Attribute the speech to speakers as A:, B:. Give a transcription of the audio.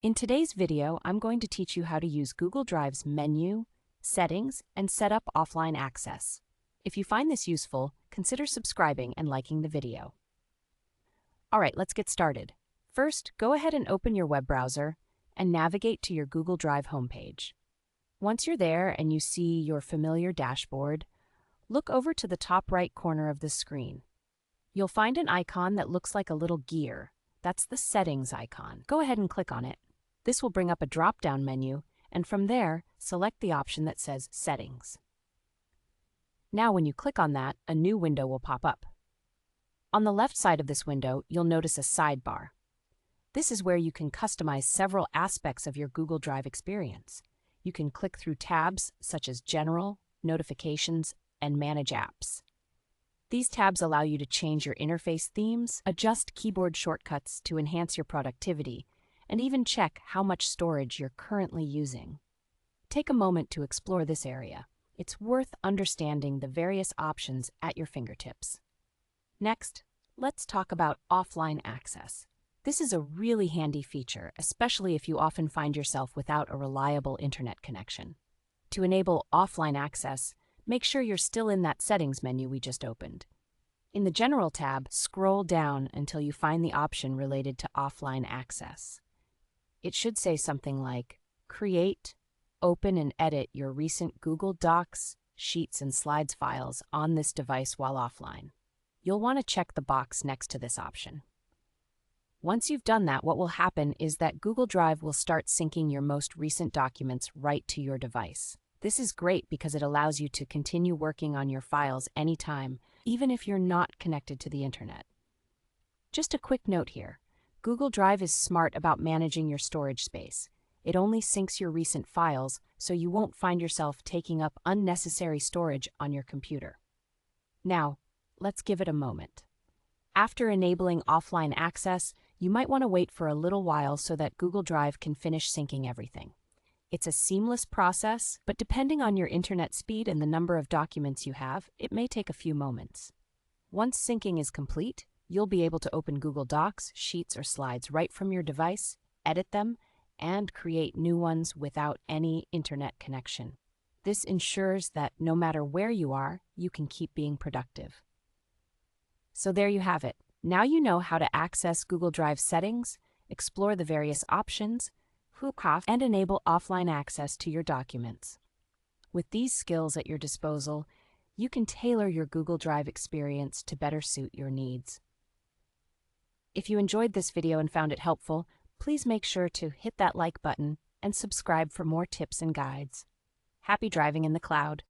A: In today's video, I'm going to teach you how to use Google Drive's menu, settings, and set up offline access. If you find this useful, consider subscribing and liking the video. All right, let's get started. First, go ahead and open your web browser and navigate to your Google Drive homepage. Once you're there and you see your familiar dashboard, look over to the top right corner of the screen. You'll find an icon that looks like a little gear. That's the settings icon. Go ahead and click on it. This will bring up a drop-down menu, and from there, select the option that says Settings. Now when you click on that, a new window will pop up. On the left side of this window, you'll notice a sidebar. This is where you can customize several aspects of your Google Drive experience. You can click through tabs such as General, Notifications, and Manage Apps. These tabs allow you to change your interface themes, adjust keyboard shortcuts to enhance your productivity, and even check how much storage you're currently using. Take a moment to explore this area. It's worth understanding the various options at your fingertips. Next, let's talk about offline access. This is a really handy feature, especially if you often find yourself without a reliable internet connection. To enable offline access, make sure you're still in that settings menu we just opened. In the General tab, scroll down until you find the option related to offline access. It should say something like, create, open and edit your recent Google Docs, Sheets, and Slides files on this device while offline. You'll want to check the box next to this option. Once you've done that, what will happen is that Google Drive will start syncing your most recent documents right to your device. This is great because it allows you to continue working on your files anytime, even if you're not connected to the internet. Just a quick note here. Google Drive is smart about managing your storage space. It only syncs your recent files, so you won't find yourself taking up unnecessary storage on your computer. Now, let's give it a moment. After enabling offline access, you might want to wait for a little while so that Google Drive can finish syncing everything. It's a seamless process, but depending on your internet speed and the number of documents you have, it may take a few moments. Once syncing is complete, you'll be able to open Google Docs, Sheets, or Slides right from your device, edit them, and create new ones without any internet connection. This ensures that no matter where you are, you can keep being productive. So there you have it. Now you know how to access Google Drive settings, explore the various options, and enable offline access to your documents. With these skills at your disposal, you can tailor your Google Drive experience to better suit your needs. If you enjoyed this video and found it helpful, please make sure to hit that like button and subscribe for more tips and guides. Happy driving in the cloud!